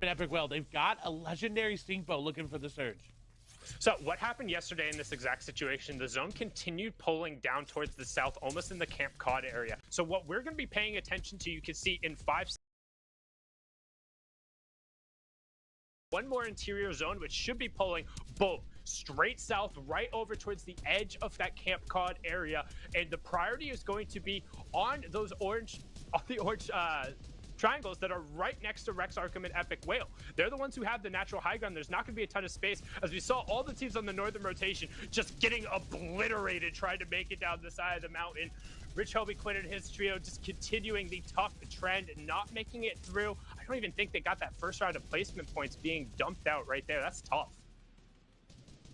Epic Well. They've got a legendary Stinkbow looking for the Surge. So what happened yesterday in this exact situation, the zone continued pulling down towards the south, almost in the Camp Cod area. So what we're going to be paying attention to, you can see in 5 one more interior zone, which should be pulling, boom, straight south, right over towards the edge of that Camp Cod area. And the priority is going to be on those orange triangles that are right next to Rex Arkham and Epic Whale. They're the ones who have the natural high ground. There's not going to be a ton of space, as we saw all the teams on the northern rotation just getting obliterated trying to make it down the side of the mountain. Rich Hobie Quinn and his trio just continuing the tough trend, not making it through. I don't even think they got that first round of placement points being dumped out right there. That's tough.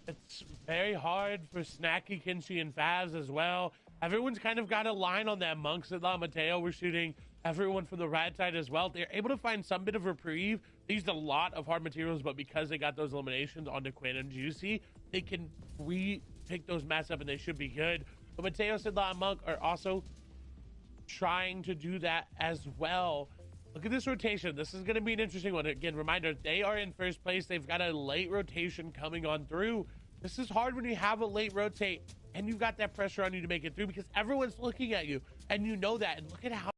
It's very hard for Snacky, Kinsey, and Faz as well. Everyone's kind of got a line on that. Monks and La Mateo were shooting everyone from the right side as well. They're able to find some bit of reprieve. They used a lot of hard materials, but because they got those eliminations onto Quinn and Juicy, they can pick those mats up and they should be good. But Mateo, Sidla, and Monk are also trying to do that as well. Look at this rotation. This is going to be an interesting one. Again, reminder, they are in first place. They've got a late rotation coming on through. This is hard when you have a late rotate and you've got that pressure on you to make it through because everyone's looking at you and you know that. And look at how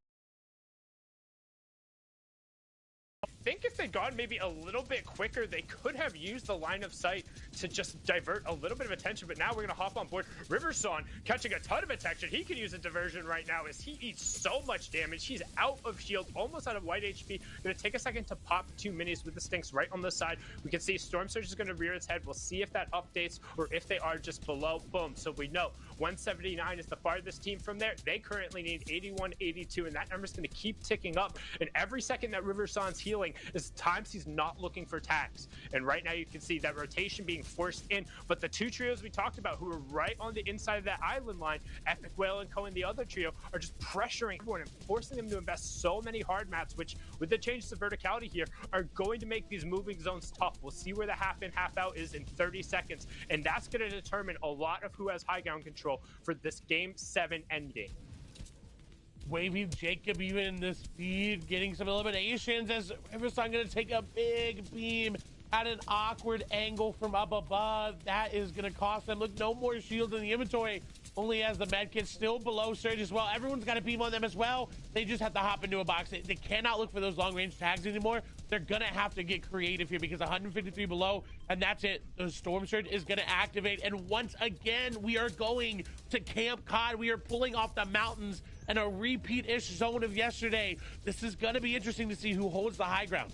I think if they'd gone maybe a little bit quicker, they could have used the line of sight to just divert a little bit of attention. But now we're going to hop on board. Riverson catching a ton of attention. He could use a diversion right now as he eats so much damage. He's out of shield, almost out of white HP. Going to take a second to pop 2 minis with the Stinks right on the side. We can see Storm Surge is going to rear its head. We'll see if that updates or if they are just below. Boom. So we know 179 is the farthest team from there. They currently need 81, 82, and that number is going to keep ticking up. And every second that Riverson's healing is times he's not looking for tags. And right now you can see that rotation being forced in. But the two trios we talked about who are right on the inside of that island line, Epic Whale and Cohen, the other trio, are just pressuring everyone and forcing them to invest so many hard mats, which with the changes to verticality here are going to make these moving zones tough. We'll see where the half in, half out is in 30 seconds. And that's going to determine a lot of who has high ground control for this Game 7 endgame. Wavy Jacob even in this feed, getting some eliminations as Riverson going to take a big beam at an awkward angle from up above. That is going to cost them. Look, no more shields in the inventory. Only has the medkit still below Surge as well. Everyone's got a beam on them as well. They just have to hop into a box. They cannot look for those long-range tags anymore. They're going to have to get creative here because 153 below, and that's it. The Storm Surge is going to activate. And once again, we are going to Camp Cod. We are pulling off the mountains and a repeat-ish zone of yesterday. This is going to be interesting to see who holds the high ground.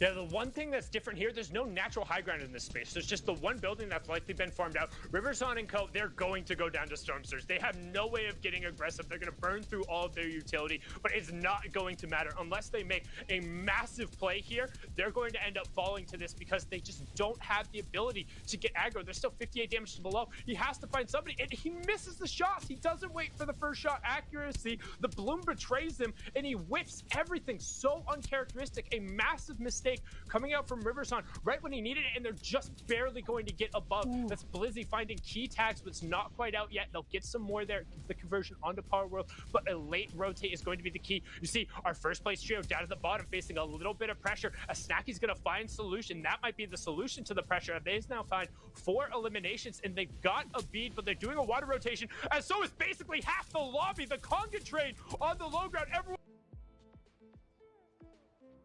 Yeah, the one thing that's different here, there's no natural high ground in this space. There's just the one building that's likely been farmed out. Riverson and Co., they're going to go down to Storm Surge. They have no way of getting aggressive. They're going to burn through all of their utility, but it's not going to matter. Unless they make a massive play here, they're going to end up falling to this because they just don't have the ability to get aggro. There's still 58 damage to below. He has to find somebody, and he misses the shots. He doesn't wait for the first shot accuracy. The bloom betrays him, and he whips everything. So uncharacteristic. A massive mistake coming out from Riverson right when he needed it, and they're just barely going to get above. Ooh. That's Blizzy finding key tags, but it's not quite out yet. They'll get some more there, the conversion onto Power World, but a late rotate is going to be the key. You see our first place trio down at the bottom facing a little bit of pressure. A Snacky's going to find solution. That might be the solution to the pressure. They've now found 4 eliminations, and they've got a bead, but they're doing a water rotation, and so is basically half the lobby. The Conga train on the low ground. Everyone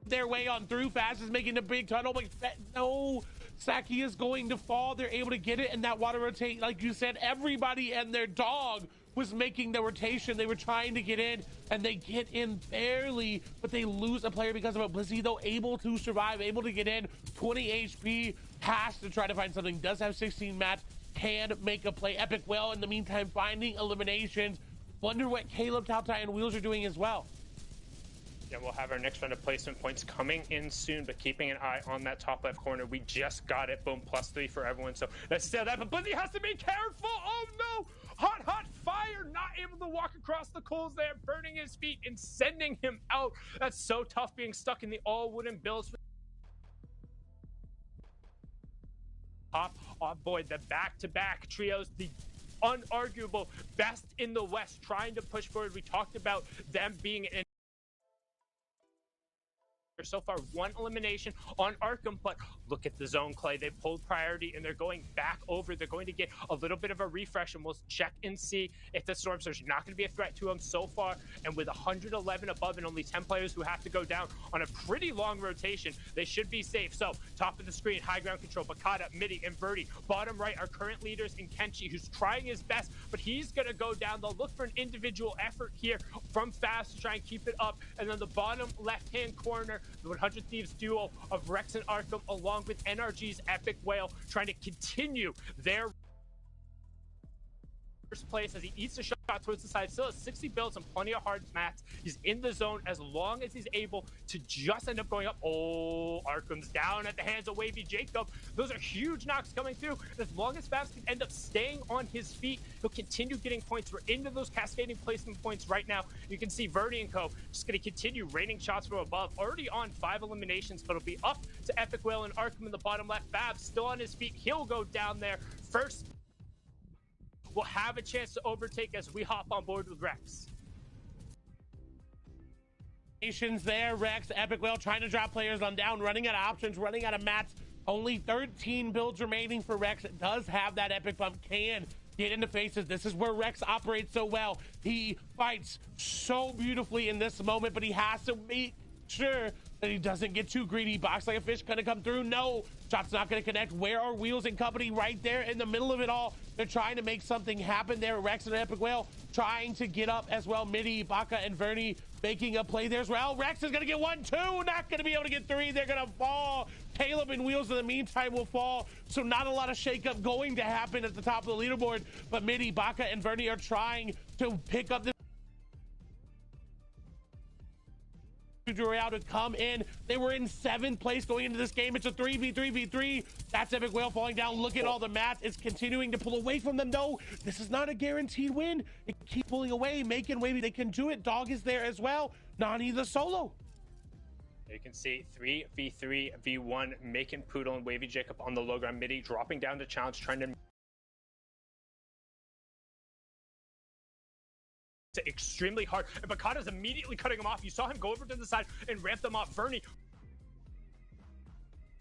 their way on through. Fast is making a big tunnel, but no, Saki is going to fall. They're able to get it, and that water rotate, like you said, everybody and their dog was making the rotation. They were trying to get in, and they get in barely, but they lose a player because of it. Blizzy, though, able to survive, able to get in. 20 HP, has to try to find something. Does have 16 mats, can make a play. Epic Whale, in the meantime, finding eliminations. Wonder what Caleb, Top Tie, and Wheels are doing as well. Yeah, we'll have our next round of placement points coming in soon, but keeping an eye on that top left corner. We just got it. Boom, +3 for everyone. So let's see how that, but Blizzy has to be careful. Oh no! Hot fire, not able to walk across the coals there, burning his feet and sending him out. That's so tough being stuck in the all wooden builds. Hop on board the back-to-back trios, the unarguable best in the West, trying to push forward. We talked about them being in So far, one elimination on Arkham, but look at the zone, Clay. They pulled priority and they're going back over. They're going to get a little bit of a refresh, and we'll check and see if the Storm Surge are not going to be a threat to them so far. And with 111 above and only 10 players who have to go down on a pretty long rotation, they should be safe. So, top of the screen, high ground control, Bakata, Midi, and Birdie. Bottom right are current leaders in Kenshi, who's trying his best, but he's going to go down. They'll look for an individual effort here from Fast to try and keep it up. And then the bottom left-hand corner, the 100 Thieves duo of Rex and Arkham, along with NRG's Epic Whale, trying to continue their first place as he eats a shot towards the side. Still has 60 builds and plenty of hard mats. He's in the zone as long as he's able to just end up going up. Oh, Arkham's down at the hands of Wavy Jacob. Those are huge knocks coming through. As long as Fabs can end up staying on his feet, he'll continue getting points. We're into those cascading placement points right now. You can see Verdi and Co. just going to continue raining shots from above. Already on 5 eliminations, but it'll be up to Epic Whale and Arkham in the bottom left. Fabs still on his feet. He'll go down there first. We'll have a chance to overtake as we hop on board with Rex. Nations there, Rex, Epic Whale trying to drop players on down, running out of options, running out of mats. Only 13 builds remaining for Rex. It does have that epic bump, can get into faces. This is where Rex operates so well. He fights so beautifully in this moment, but he has to make sure that he doesn't get too greedy. Box like a fish gonna come through. No, shot's not gonna connect. Where are Wheels and company? Right there in the middle of it all. They're trying to make something happen there. Rex and Epic Whale trying to get up as well. Midi, Baka, and Vernie making a play there as well. Rex is gonna get 1, 2, not gonna be able to get 3. They're gonna fall. Caleb and Wheels in the meantime will fall. So not a lot of shakeup going to happen at the top of the leaderboard. But Midi, Baka, and Vernie are trying to pick up this Royale to come in. They were in 7th place going into this game. It's a 3v3v3. That's Epic Whale falling down. Look at all the mats. It's continuing to pull away from them, though. This is not a guaranteed win. It keep pulling away, making Wavy. They can do it. Dog is there as well. Nani the solo. You can see 3v3 v1, making Poodle and Wavy Jacob on the low ground. Midi dropping down to challenge, trying to extremely hard, and Bakata's immediately cutting him off. You saw him go over to the side and ramp them off. Vernie,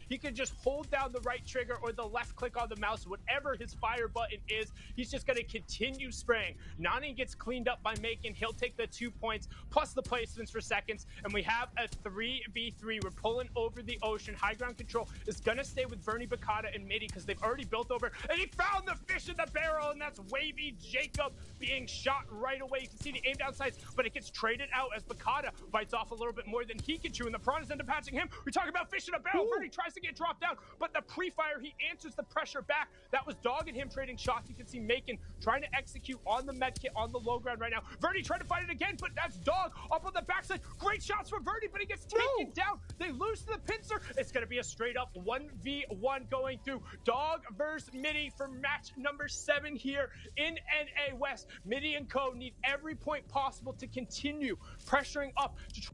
he can just hold down the right trigger or the left click on the mouse, whatever his fire button is. He's just going to continue spraying. Nani gets cleaned up by Macon. He'll take the 2 points plus the placements for seconds, and we have a 3v3. We're pulling over the ocean. High ground control is going to stay with Vernie, Bakata, and Midi because they've already built over, and he found the fish in the barrel, and that's Wavy Jacob being shot right away. You can see the aim down sights, but it gets traded out as Bakata bites off a little bit more than he can chew, and the Piranhas end up patching him. We talk about fish in a barrel. Vernie tries to get dropped down, but the pre-fire, he answers the pressure back. That was Dog and him trading shots. You can see Macon trying to execute on the med kit on the low ground right now. Vernie trying to fight it again, but that's Dog up on the backside. Great shots from Vernie, but he gets taken down. They lose to the pincer. It's going to be a straight up 1v1 going through. Dog versus Midi for match number 7 here in NA West. Midi and Co need every point possible to continue pressuring up to try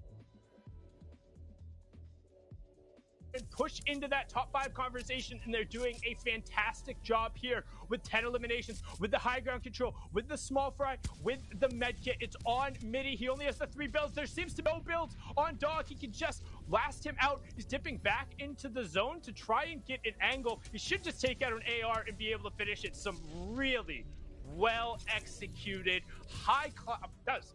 and push into that top 5 conversation, and they're doing a fantastic job here with 10 eliminations, with the high ground control, with the small fry, with the med kit. It's on Midi. He only has the 3 builds. There seems to be no builds on Dog. He can just last him out. He's dipping back into the zone to try and get an angle. He should just take out an AR and be able to finish it. Some really well executed high class.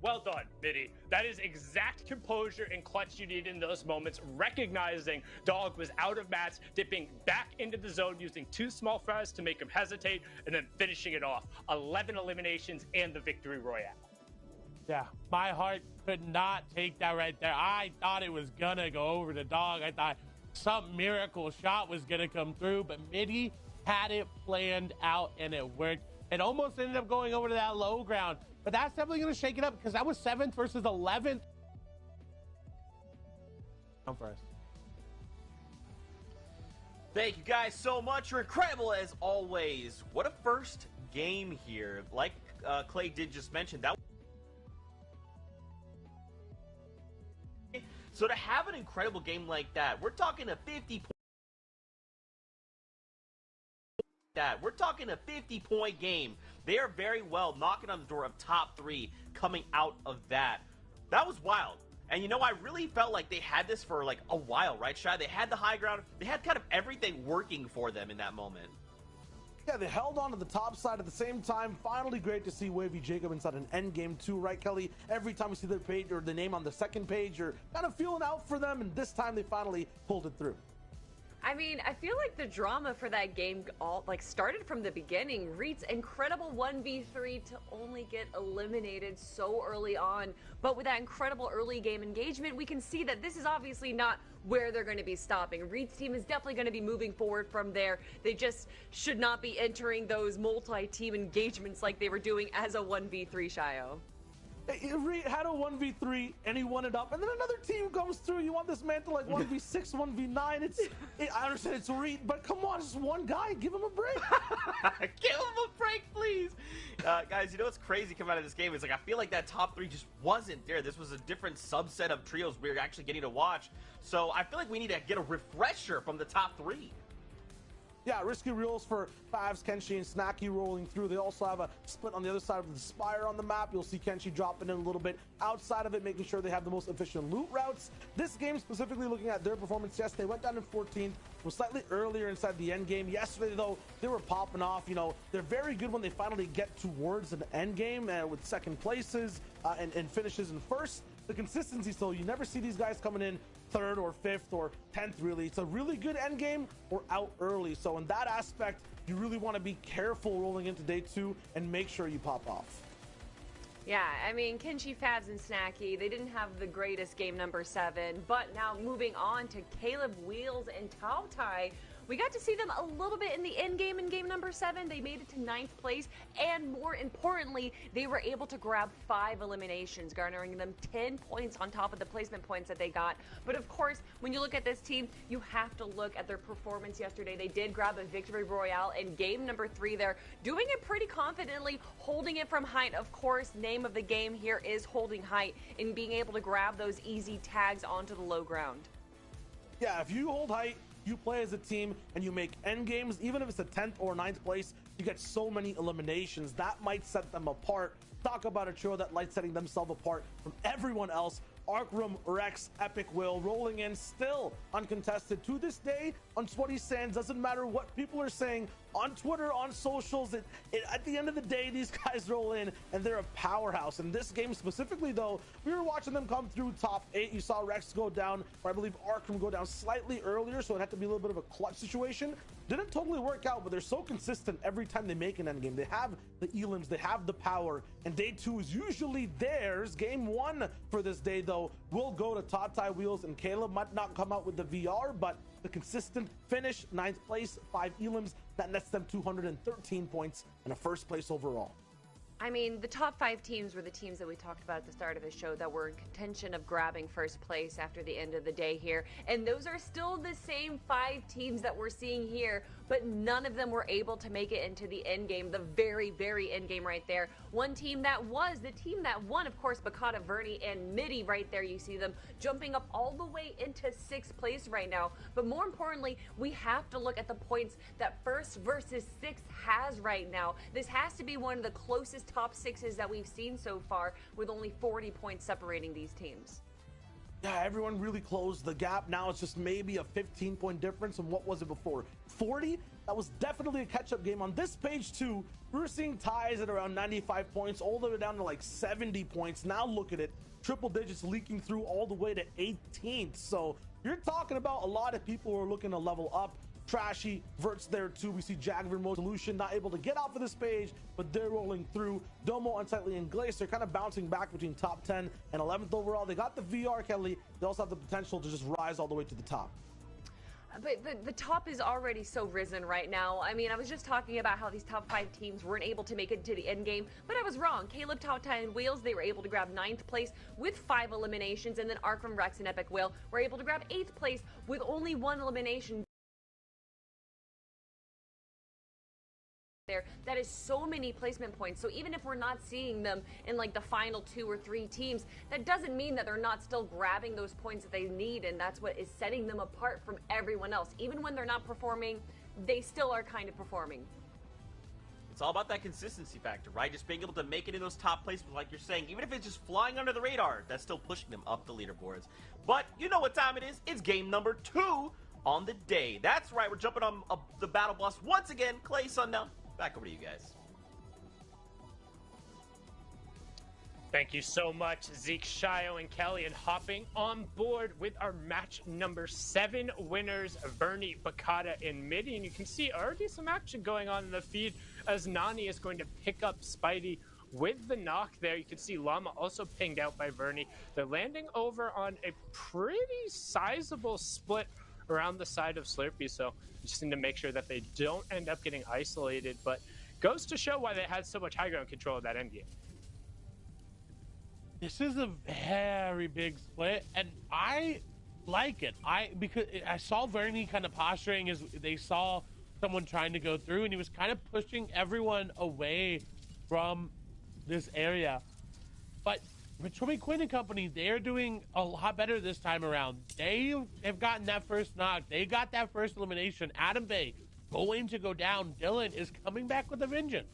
Well done, Midi. That is exact composure and clutch you need in those moments, recognizing Dog was out of mats, dipping back into the zone, using 2 small fries to make him hesitate, and then finishing it off. 11 eliminations and the victory royale. Yeah, my heart could not take that right there. I thought it was gonna go over to Dog. I thought some miracle shot was gonna come through, but Midi had it planned out and it worked. It almost ended up going over to that low ground, but that's definitely going to shake it up because that was 7th versus 11th. Come first. Thank you guys so much. You're incredible as always. What a first game here. Like Clay did just mention, that. So to have an incredible game like that, we're talking a 50-point game. They are very well knocking on the door of top 3 coming out of that. That was wild. And I really felt like they had this for like a while, right, Shai? They had the high ground. They had kind of everything working for them in that moment. Yeah, they held on to the top side at the same time. Finally, great to see Wavy Jacob inside an end game too, right, Kelly? Every time we see their page or the name on the second page, you're kind of feeling out for them, and this time they finally pulled it through. I mean, I feel like the drama for that game started from the beginning. Reed's incredible 1v3 to only get eliminated so early on. But with that incredible early game engagement, we can see that this is obviously not where they're going to be stopping. Reed's team is definitely going to be moving forward from there. They just should not be entering those multi-team engagements like they were doing as a 1v3, Shio. Reed had a 1v3 and he won it up, and then another team comes through. You want this man to like 1v6, 1v9. I understand it's Reed, but come on, it's one guy. Give him a break. Give him a break, please. Guys, what's crazy coming out of this game is like I feel like that top three just wasn't there. This was a different subset of trios we were actually getting to watch. So I feel like we need to get a refresher from the top three. Yeah, risky reels for Favs, Kenshi, and Snacky rolling through. They also have a split on the other side of the Spire on the map. You'll see Kenshi dropping in a little bit outside of it, making sure they have the most efficient loot routes. This game, specifically looking at their performance, yes, they went down in 14th, was slightly earlier inside the end game. Yesterday, though, they were popping off. They're very good when they finally get towards an end game with second places and finishes in first. The consistency, so you never see these guys coming in third or fifth or 10th, really. It's a really good end game or out early. So in that aspect, you really want to be careful rolling into day two and make sure you pop off. Yeah, I mean, Kenshi, Favs, and Snacky, they didn't have the greatest game number 7, but now moving on to Caleb, Wheels, and Taotai. We got to see them a little bit in the end game in game number 7. They made it to 9th place, and more importantly, they were able to grab 5 eliminations, garnering them 10 points on top of the placement points that they got. But of course, when you look at this team, you have to look at their performance yesterday. They did grab a victory royale in game number 3 there, doing it pretty confidently, holding it from height. Of course, name of the game here is holding height and being able to grab those easy tags onto the low ground. Yeah, if you hold height, you play as a team and you make end games, even if it's a 10th or 9th place, you get so many eliminations that might set them apart. Talk about a trio that likes setting themselves apart from everyone else. Arcrum, Rex, Epic Will rolling in still uncontested to this day on Sweaty Sands. Doesn't matter what people are saying on Twitter, on socials. At the end of the day, these guys roll in and they're a powerhouse. In this game specifically, though, we were watching them come through top 8. You saw Rex go down, or I believe Arcrum go down slightly earlier, so it had to be a little bit of a clutch situation. Didn't totally work out, but they're so consistent every time they make an endgame. They have the elims, they have the power, and day 2 is usually theirs. Game 1 for this day, though, will go to Taotai, Wheels, and Caleb. Might not come out with the VR, but the consistent finish, 9th place, 5 elims, that nets them 213 points and a first place overall. I mean, the top 5 teams were the teams that we talked about at the start of the show that were in contention of grabbing first place after the end of the day here. And those are still the same 5 teams that we're seeing here, but none of them were able to make it into the end game, the very, very end game right there. One team that was the team that won, of course, Bakata, Verni, and Midi right there. You see them jumping up all the way into 6th place right now. But more importantly, we have to look at the points that 1st versus 6th has right now. This has to be one of the closest top 6s that we've seen so far, with only 40 points separating these teams. Yeah, everyone really closed the gap. Now it's just maybe a 15-point difference. And what was it before? 40? That was definitely a catch-up game. On this page, too, we were seeing ties at around 95 points, all the way down to like 70 points. Now look at it. Triple digits leaking through all the way to 18th. So you're talking about a lot of people who are looking to level up. Trashy, Vert's there too. We see Jagger Mode Solution not able to get off of this page, but they're rolling through. Domo, Unsightly, and Glacier kind of bouncing back between top 10 and 11th overall. They got the VR, Kelly. They also have the potential to just rise all the way to the top. But the top is already so risen right now. I mean, I was just talking about how these top 5 teams weren't able to make it to the end game, but I was wrong. Caleb, Taotai, and Wheels, they were able to grab 9th place with 5 eliminations, and then Arcrum, Rex, and Epic Will were able to grab 8th place with only 1 elimination. There, that is so many placement points. So even if we're not seeing them in like the final 2 or 3 teams, that doesn't mean that they're not still grabbing those points that they need, and that's what is setting them apart from everyone else. Even when they're not performing, they still are kind of performing. It's all about that consistency factor, right? Just being able to make it in those top placements, like you're saying. Even if it's just flying under the radar, that's still pushing them up the leaderboards. But you know what time it is. It's game number 2 on the day. That's right. We're jumping on the battle bus once again. Clay, Sundown, back over to you guys. Thank you so much, Zeke, Shio, and Kelly, and hopping on board with our match number 7 winners, Vernie, Bakata, and Midi. And you can see already some action going on in the feed as Nani is going to pick up Spidey with the knock there. You can see Llama also pinged out by Vernie. They're landing over on a pretty sizable split around the side of Slurpee, so you just need to make sure that they don't end up getting isolated. But goes to show why they had so much high ground control of that endgame. This is a very big split, and I like it. Because I saw Vernie kind of posturing as they saw someone trying to go through, and he was kind of pushing everyone away from this area. But Toby Quinn and company, they're doing a lot better this time around. They have gotten that first knock. They got that first elimination. Adam Bay going to go down. Dylan is coming back with a vengeance.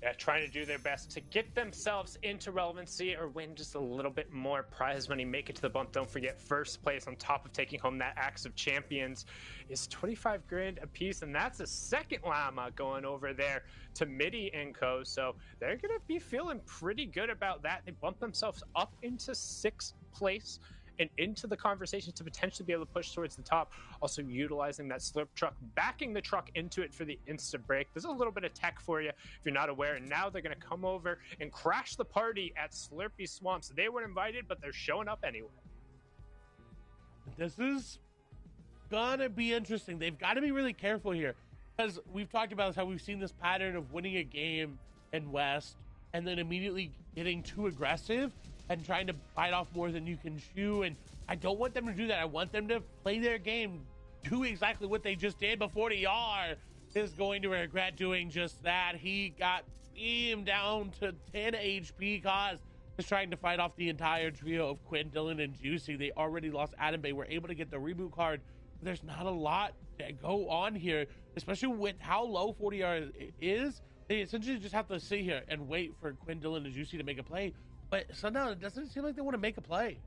Yeah, trying to do their best to get themselves into relevancy or win just a little bit more prize money, make it to the bump. Don't forget, first place on top of taking home that Axe of Champions is 25 grand a piece, and that's a second llama going over there to Midi and Co. So they're going to be feeling pretty good about that. They bumped themselves up into 6th place and into the conversation to potentially be able to push towards the top. Also utilizing that slurp truck, backing the truck into it for the instant break. There's a little bit of tech for you if you're not aware. And now they're going to come over and crash the party at Slurpee Swamps. They weren't invited, but they're showing up anyway. This is gonna be interesting. They've got to be really careful here, because we've talked about how we've seen this pattern of winning a game in West and then immediately getting too aggressive and trying to bite off more than you can chew. And I don't want them to do that. I want them to play their game, do exactly what they just did. But 40R is going to regret doing just that. He got beamed down to 10 HP. Cause is trying to fight off the entire trio of Quinn, Dylan, and Juicy. They already lost Adam Bay. We're able to get the reboot card. There's not a lot to go on here, especially with how low 40R is. They essentially just have to sit here and wait for Quinn, Dylan, and Juicy to make a play. But somehow it doesn't seem like they want to make a play.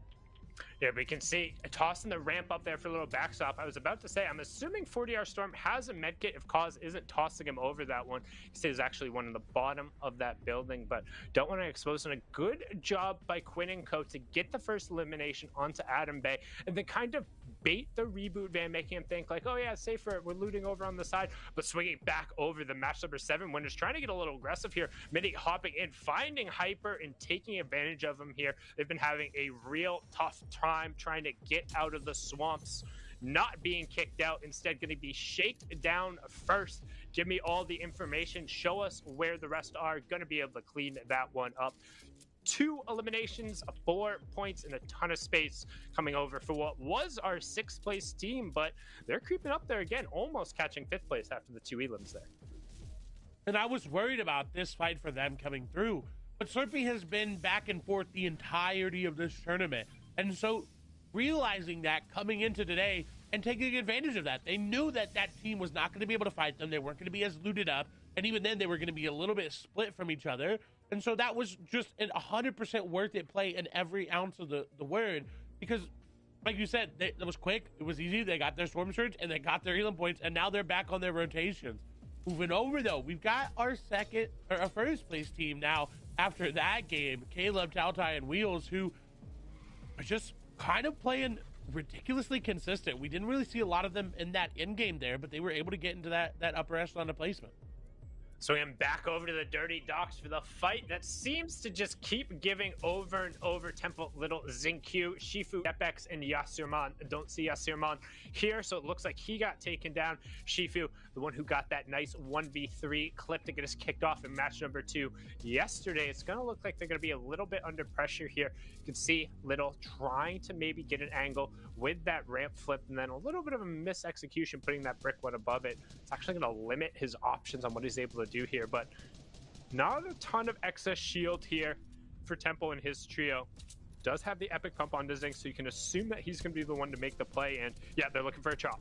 Yeah, we can see tossing the ramp up there for a little backstop. I was about to say, I'm assuming 40R Storm has a medkit if Cause isn't tossing him over that one. He says actually one in the bottom of that building, but don't want to expose him. A good job by Quinn and Co. to get the first elimination onto Adam Bay and then kind of bait the reboot van, making him think like, oh yeah, it's safer, we're looting over on the side, but swinging back over the match number 7 winners, trying to get a little aggressive here. Midi hopping in, finding Hyper and taking advantage of him here. They've been having a real tough time trying to get out of the swamps, not being kicked out, instead going to be shaken down first. Give me all the information, show us where the rest are. Going to be able to clean that one up. 2 eliminations, 4 points, and a ton of space coming over for what was our 6th place team, but they're creeping up there again, almost catching 5th place after the 2 elims there. And I was worried about this fight for them coming through, but Slurpee has been back and forth the entirety of this tournament. And so realizing that coming into today and taking advantage of that, they knew that that team was not going to be able to fight them. They weren't going to be as looted up. And even then they were going to be a little bit split from each other. And so that was just an 100% worth it play in every ounce of the word, because like you said, it was quick. It was easy. They got their Storm Surge and they got their Elam points, and now they're back on their rotations. Moving over though, we've got our first place team now after that game, Caleb, Tautai, and Wheels, who are just kind of playing ridiculously consistent. We didn't really see a lot of them in that end game there, but they were able to get into that upper echelon of placement. So I'm back over to the Dirty Docks for the fight that seems to just keep giving over and over. Temple, Little, Zinq, Shifu, Epex, and Yasirman. Don't see Yasirman here, so it looks like he got taken down. Shifu, the one who got that nice 1v3 clip to get us kicked off in match number 2 yesterday. It's going to look like they're going to be a little bit under pressure here. You can see Little trying to maybe get an angle with that ramp flip, and then a little bit of a mis-execution putting that brick one above it. It's actually going to limit his options on what he's able to do here, but not a ton of excess shield here for Temple and his trio. Does have the epic pump on Zinq, so you can assume that he's going to be the one to make the play, and yeah, they're looking for a chop.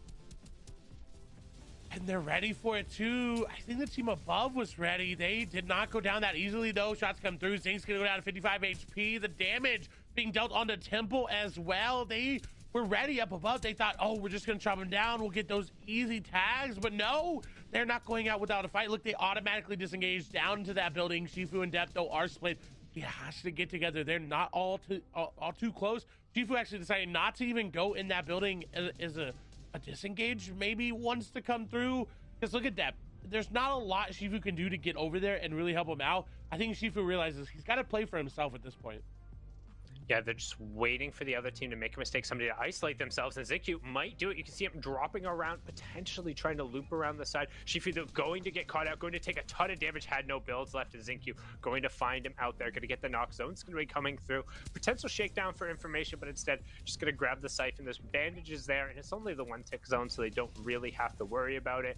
And they're ready for it too. I think the team above was ready. They did not go down that easily though. Shots come through. Zink's gonna go down to 55 HP. The damage being dealt onto Temple as well. They were ready up above. They thought, oh, we're just gonna chop them down. We'll get those easy tags. But no, they're not going out without a fight. Look, they automatically disengage down into that building. Shifu and Depth though are split. He has to get together. They're not all too close. Shifu actually decided not to even go in that building as a disengage maybe wants to come through, because look at that, there's not a lot Shifu can do to get over there and really help him out. I think Shifu realizes he's got to play for himself at this point. Yeah, they're just waiting for the other team to make a mistake, somebody to isolate themselves, and ZQ might do it. You can see him dropping around, potentially trying to loop around the side. Shifu, though, going to get caught out, going to take a ton of damage, had no builds left, and ZQ going to find him out there, going to get the knock. Zone's going to be coming through. Potential shakedown for information, but instead just going to grab the Siphon. There's bandages there, and it's only the one tick zone, so they don't really have to worry about it.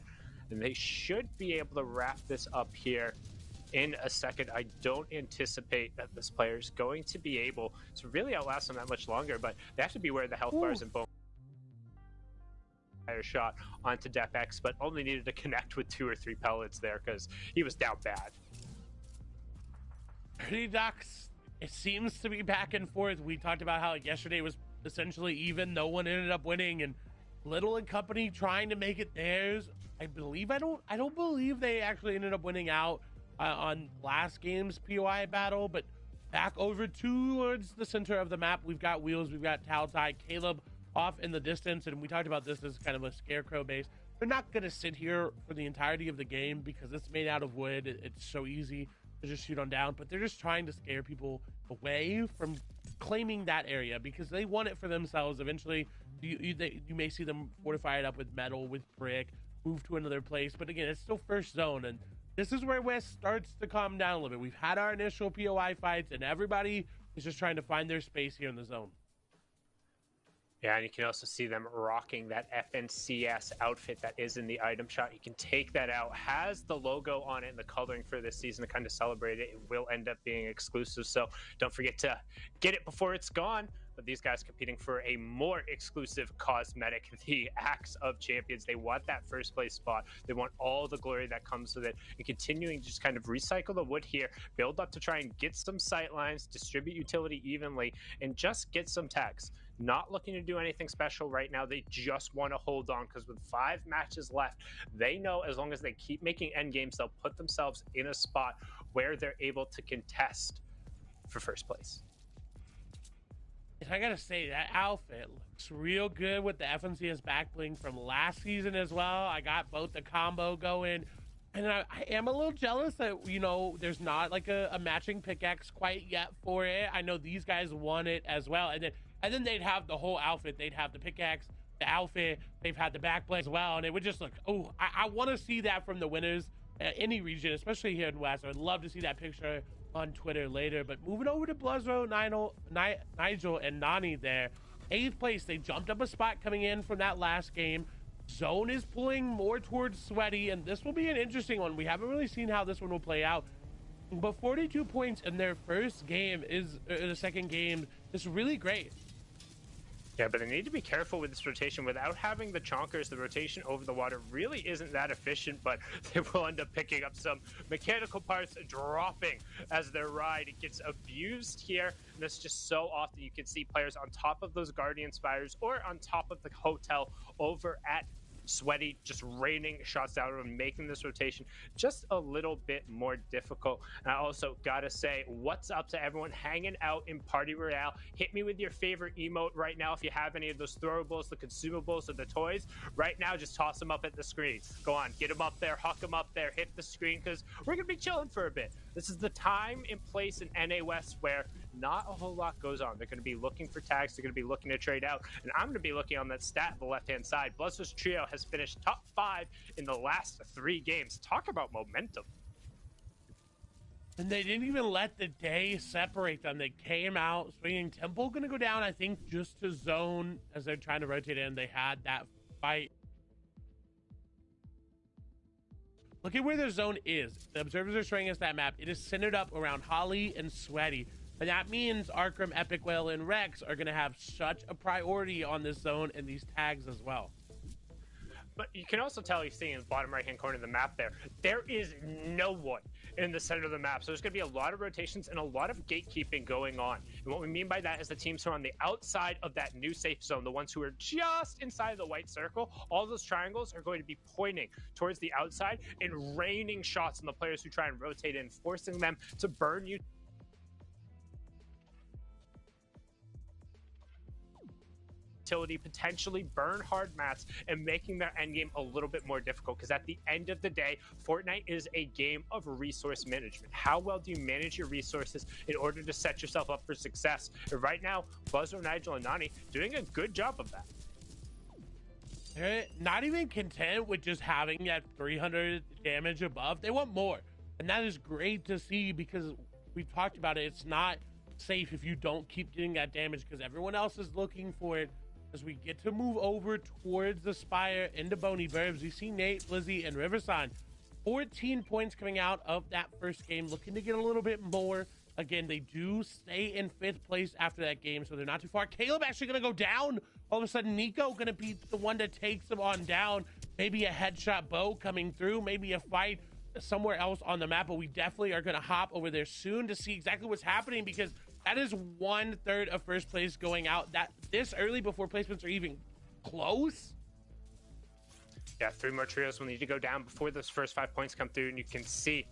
And they should be able to wrap this up here in a second. I don't anticipate that this player is going to be able to really outlast them that much longer, but they have to be aware of the health bars and bone shot onto DepX, but only needed to connect with 2 or 3 pellets there because he was down bad. Dirty Ducks, it seems to be back and forth. We talked about how yesterday was essentially even. No one ended up winning, and Little and company trying to make it theirs. I don't believe they actually ended up winning out on last game's POI battle, but back over towards the center of the map, we've got Wheels, we've got Taltai, Caleb off in the distance, and we talked about this as kind of a scarecrow base. They're not going to sit here for the entirety of the game because it's made out of wood. It's so easy to just shoot on down, but they're just trying to scare people away from claiming that area because they want it for themselves. Eventually, you may see them fortify it up with metal, with brick, move to another place, but again, it's still first zone, and this is where West starts to calm down a little bit. We've had our initial POI fights, and everybody is just trying to find their space here in the zone. Yeah, and you can also see them rocking that FNCS outfit that is in the item shot. You can take that out. Has the logo on it and the coloring for this season to kind of celebrate it. It will end up being exclusive, so don't forget to get it before it's gone. But these guys competing for a more exclusive cosmetic, the Axe of Champions. They want that first place spot. They want all the glory that comes with it. And continuing to just kind of recycle the wood here, build up to try and get some sight lines, distribute utility evenly, and just get some tags. Not looking to do anything special right now. They just want to hold on because with 5 matches left, they know as long as they keep making end games, they'll put themselves in a spot where they're able to contest for first place. I gotta say, that outfit looks real good with the FNCS back bling from last season as well. I got both the combo going, and I am a little jealous that, you know, there's not like a matching pickaxe quite yet for it. I know these guys want it as well, and then they'd have the whole outfit. They'd have the pickaxe, the outfit, they've had the back bling as well, and it would just look, oh, I want to see that from the winners, any region, especially here in West. I'd love to see that picture on Twitter later. But moving over to Bluzro, Nigel, and Nani there. 8th place, they jumped up a spot coming in from that last game. Zone is pulling more towards Sweaty, and this will be an interesting one. We haven't really seen how this one will play out. But 42 points in their first game is, the second game, is really great. Yeah, but they need to be careful with this rotation. Without having the chonkers, the rotation over the water really isn't that efficient, but they will end up picking up some mechanical parts, dropping as their ride gets abused here. And that's just so often you can see players on top of those Guardian Spires or on top of the hotel over at Sweaty, just raining shots out and making this rotation just a little bit more difficult. And I also gotta say, what's up to everyone hanging out in Party Royale? Hit me with your favorite emote right now. If you have any of those throwables, the consumables, or the toys right now, just toss them up at the screen. Go on, get them up there, huck them up there, hit the screen, because we're gonna be chilling for a bit. This is the time and place in NA West where not a whole lot goes on. They're going to be looking for tags. They're going to be looking to trade out. And I'm going to be looking on that stat on the left-hand side. Bluzro's trio has finished top 5 in the last 3 games. Talk about momentum. And they didn't even let the day separate them. They came out swinging. Temple going to go down, I think, just to zone as they're trying to rotate in. They had that fight. Look at where their zone is. The observers are showing us that map. It is centered up around Holly and Sweaty. And that means Arkham, Epic Whale, and Rex are going to have such a priority on this zone and these tags as well. But you can also tell, you're seeing in the bottom right-hand corner of the map there is no one in the center of the map. So there's going to be a lot of rotations and a lot of gatekeeping going on. And what we mean by that is the teams who are on the outside of that new safe zone, the ones who are just inside the white circle, all those triangles are going to be pointing towards the outside and raining shots on the players who try and rotate in, forcing them to burn you. Potentially burn hard mats and making their endgame a little bit more difficult, because at the end of the day, Fortnite is a game of resource management. How well do you manage your resources in order to set yourself up for success? And right now, Buzzo, Nigel, and Nani doing a good job of that. They're not even content with just having that 300 damage above. They want more, and that is great to see, because we've talked about it. It's not safe if you don't keep getting that damage, because everyone else is looking for it. As we get to move over towards the Spire into Boney Burbs, we see Nate, Blizzy, and Riverson. 14 points coming out of that first game, looking to get a little bit more. Again, they do stay in 5th place after that game, so they're not too far. Caleb actually going to go down. All of a sudden, Nico going to be the one that takes them on down. Maybe a headshot bow coming through, maybe a fight somewhere else on the map, but we definitely are going to hop over there soon to see exactly what's happening, because that is 1/3 of first place going out that this early before placements are even close. Yeah, 3 more trios will need to go down before those first 5 points come through, and you can see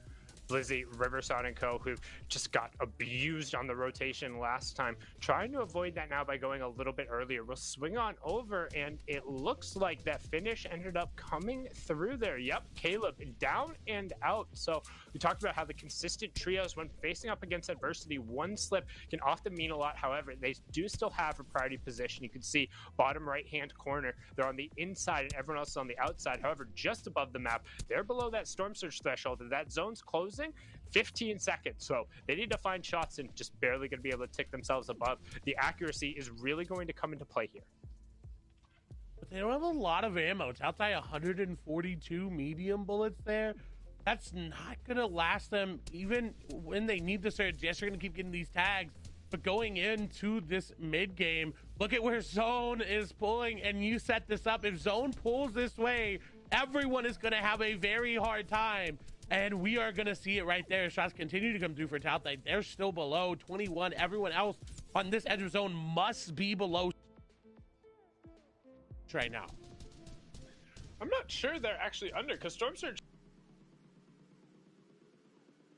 Blizzy, Riverson, and Co., who just got abused on the rotation last time, trying to avoid that now by going a little bit earlier. We'll swing on over, and it looks like that finish ended up coming through there. Yep, Caleb down and out. So we talked about how the consistent trios, when facing up against adversity, one slip can often mean a lot. However, they do still have a priority position. You can see bottom right-hand corner, they're on the inside and everyone else is on the outside. However, just above the map, they're below that storm surge threshold, and that zone's closing 15 seconds. So they need to find shots and just barely going to be able to tick themselves above. The accuracy is really going to come into play here. But they don't have a lot of ammo. It's outside 142 medium bullets there. That's not going to last them even when they need the surge. Yes, you're going to keep getting these tags, but going into this mid game, look at where Zone is pulling, and you set this up. If Zone pulls this way, everyone is going to have a very hard time. And we are going to see it right there. Shots continue to come through for Tautai. They're still below 21. Everyone else on this edge of zone must be below right now. I'm not sure they're actually under, because Storm Surge,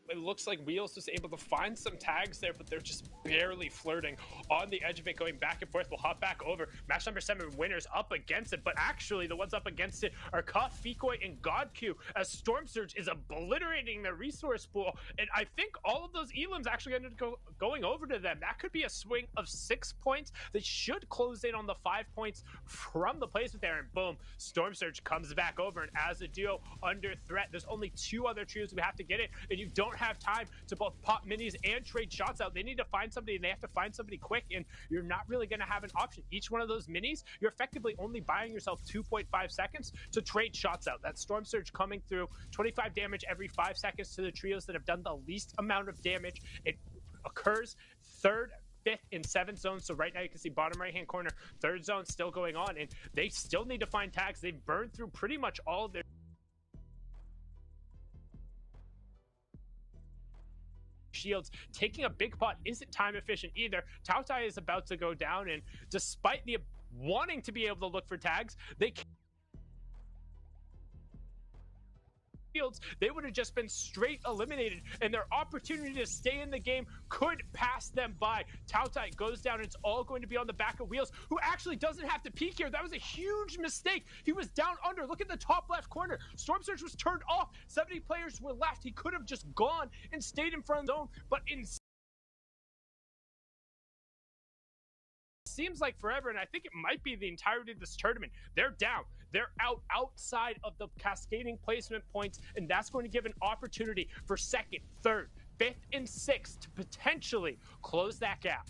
it looks like Wheels was able to find some tags there, but they're just barely flirting on the edge of it, going back and forth. We'll hop back over. Match number 7 winners up against it, but actually the ones up against it are Cuff, Fikoi, and GodQ, as Storm Surge is obliterating their resource pool. And I think all of those elims actually ended up going over to them. That could be a swing of 6 points. They should close in on the 5 points from the placement there, and boom, Storm Surge comes back over. And as a duo under threat, there's only 2 other trios we have to get it, and you don't have time to both pop minis and trade shots out. They need to find somebody, and they have to find somebody quick, and you're not really going to have an option. Each one of those minis, you're effectively only buying yourself 2.5 seconds to trade shots out. That Storm Surge coming through, 25 damage every 5 seconds to the trios that have done the least amount of damage. It occurs 3rd, 5th, and 7th zones. So right now you can see bottom right-hand corner, 3rd zone still going on, and they still need to find tags. They've burned through pretty much all of their shields. Taking a big pot isn't time efficient either. Tautai is about to go down, and despite the wanting to be able to look for tags, they can't. Fields, they would have just been straight eliminated, and their opportunity to stay in the game could pass them by. Tautai goes down. It's all going to be on the back of Wheels, who actually doesn't have to peek here. That was a huge mistake. He was down under. Look at the top left corner. Storm Surge was turned off. 70 players were left. He could have just gone and stayed in front of the zone, but instead, seems like forever, and I think it might be the entirety of this tournament. They're down. They're outside of the cascading placement points, and that's going to give an opportunity for 2nd, 3rd, 5th, and 6th to potentially close that gap.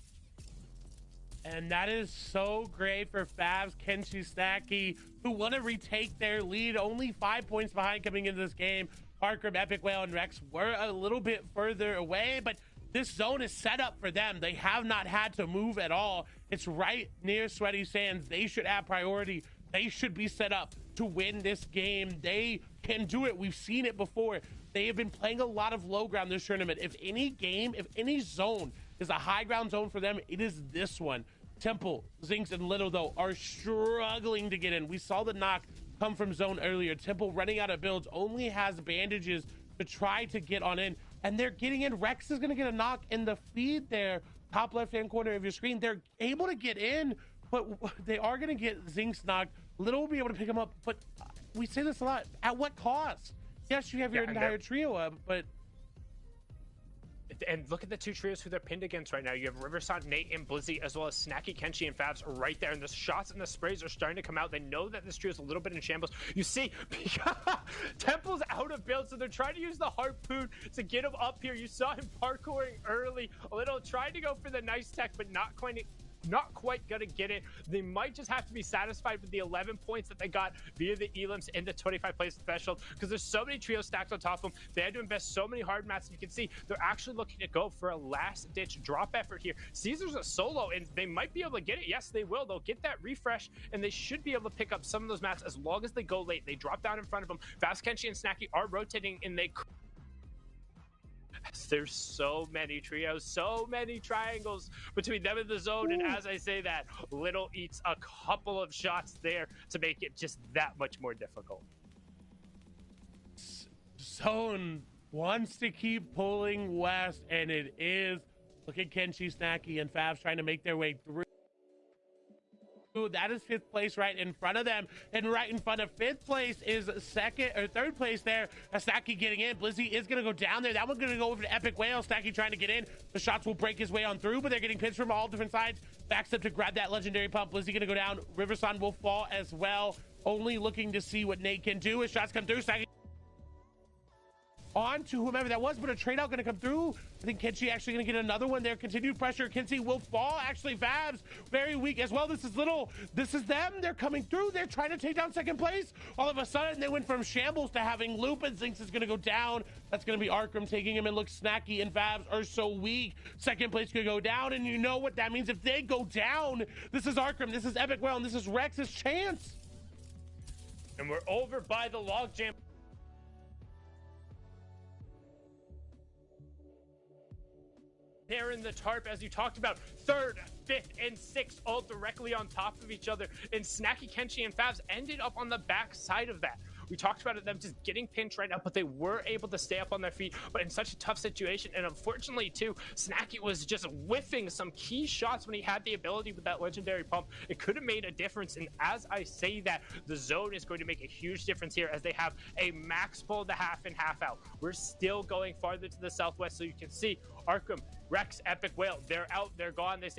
And that is so great for Favs, Kenshi, Snacky, who want to retake their lead. Only 5 points behind coming into this game. Parker, Epic Whale, and Rex were a little bit further away, but this zone is set up for them. They have not had to move at all. It's right near Sweaty Sands. They should have priority They should be set up to win this game. They can do it. We've seen it before. They have been playing a lot of low ground this tournament. If any game, if any zone is a high ground zone for them, it is this one. Temple, Zinx, and Little, though, are struggling to get in. We saw the knock come from zone earlier. Temple running out of builds, only has bandages to try to get on in, and they're getting in. Rex is going to get a knock in the feed there, top left-hand corner of your screen. They're able to get in, but they are going to get Zinx knocked. Little will be able to pick him up, but we say this a lot. At what cost? Yes, you have your entire trio up, but... And look at the two trios who they're pinned against right now. You have Riverside, Nate, and Blizzy, as well as Snacky, Kenshi, and Favs right there. And the shots and the sprays are starting to come out. They know that this trio is a little bit in shambles. You see, Temple's out of build, so they're trying to use the harpoon to get him up here. You saw him parkouring early. A little trying to go for the nice tech, but not quite gonna get it. They might just have to be satisfied with the 11 points that they got via the elims in the 25 place special, because there's so many trios stacked on top of them. They had to invest so many hard mats, and you can see they're actually looking to go for a last ditch drop effort here. Caesar's a solo, and they might be able to get it. Yes, they will. They'll get that refresh, and they should be able to pick up some of those mats as long as they go late. They drop down in front of them. Fast, Kenshi, and Snacky are rotating, and they... There's so many trios, so many triangles between them and the zone. And as I say that, Little eats a couple of shots there to make it just that much more difficult. Zone wants to keep pulling west, and it is. Look at Kenshi, Snacky, and Favs trying to make their way through. That is 5th place right in front of them, and right in front of 5th place is 3rd place there. Snacky getting in. Blizzy is going to go down there. That one's going to go over to Epic Whale. Snacky trying to get in. The shots will break his way on through, but they're getting pinched from all different sides. Backstep to grab that legendary pump. Blizzy going to go down. Riverson will fall as well. Only looking to see what Nate can do as shots come through. Snacky on to whomever that was, but a trade out going to come through. I think Kenshi actually going to get another one there. Continued pressure. Kenshi will fall. Actually, Favs very weak as well. This is Little. This is them. They're coming through. They're trying to take down 2nd place. All of a sudden, they went from shambles to having Loop, and Zinx is going to go down. That's going to be Arkham taking him, and look, Snacky and Favs are so weak. 2nd place could go down, and you know what that means. If they go down, this is Arkham, this is Epic Well, and this is Rex's chance. And we're over by the logjam. There in the tarp, as you talked about, 3rd, 5th, and 6th all directly on top of each other, and Snacky, Kenshi, and Favs ended up on the back side of that. We talked about them just getting pinched right now, but they were able to stay up on their feet, but in such a tough situation. And unfortunately, too, Snacky was just whiffing some key shots when he had the ability with that legendary pump. It could have made a difference, and as I say that, the zone is going to make a huge difference here as they have a max pull to half and half out. We're still going farther to the southwest, so you can see Arkham, Rex, Epic Whale, they're out, they're gone. They say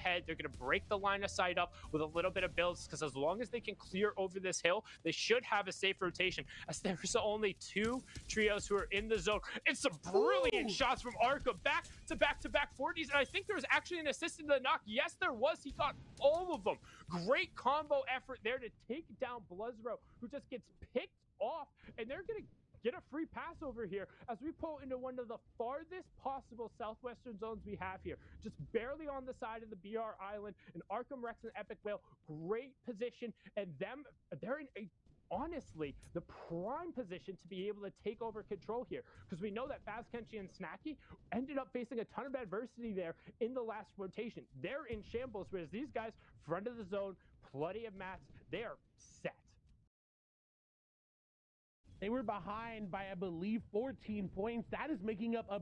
head. They're going to break the line of sight up with a little bit of builds, because as long as they can clear over this hill, they should have a safe rotation, as there's only 2 trios who are in the zone. It's some brilliant shots from Arkham, back to back 40s, and I think there was actually an assist in the knock. Yes, there was. He got all of them. Great combo effort there to take down Bluzro, who just gets picked off, and they're going to get a free pass over here as we pull into one of the farthest possible southwestern zones we have here. Just barely on the side of the BR Island, and Arkham, Rex, and Epic Whale, great position, and they're in a honestly the prime position to be able to take over control here, because we know that Faz, Kenshi, and Snacky ended up facing a ton of adversity there in the last rotation. They're in shambles, whereas these guys, front of the zone, plenty of mats, they are set. They were behind by, I believe, 14 points. That is making up a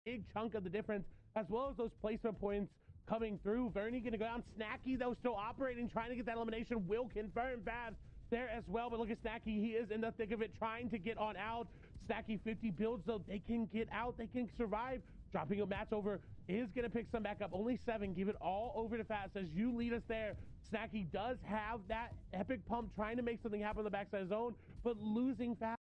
big chunk of the difference, as well as those placement points coming through. Vernie going to go down. Snacky, though, still operating, trying to get that elimination. Will confirm Babs there as well. But look at Snacky. He is in the thick of it, trying to get on out. Snacky 50 builds, though. They can get out. They can survive. Dropping a match over is going to pick some back up. Only 7. Give it all over to Fast as you lead us there. Snacky does have that epic pump, trying to make something happen on the backside zone, but losing Fast.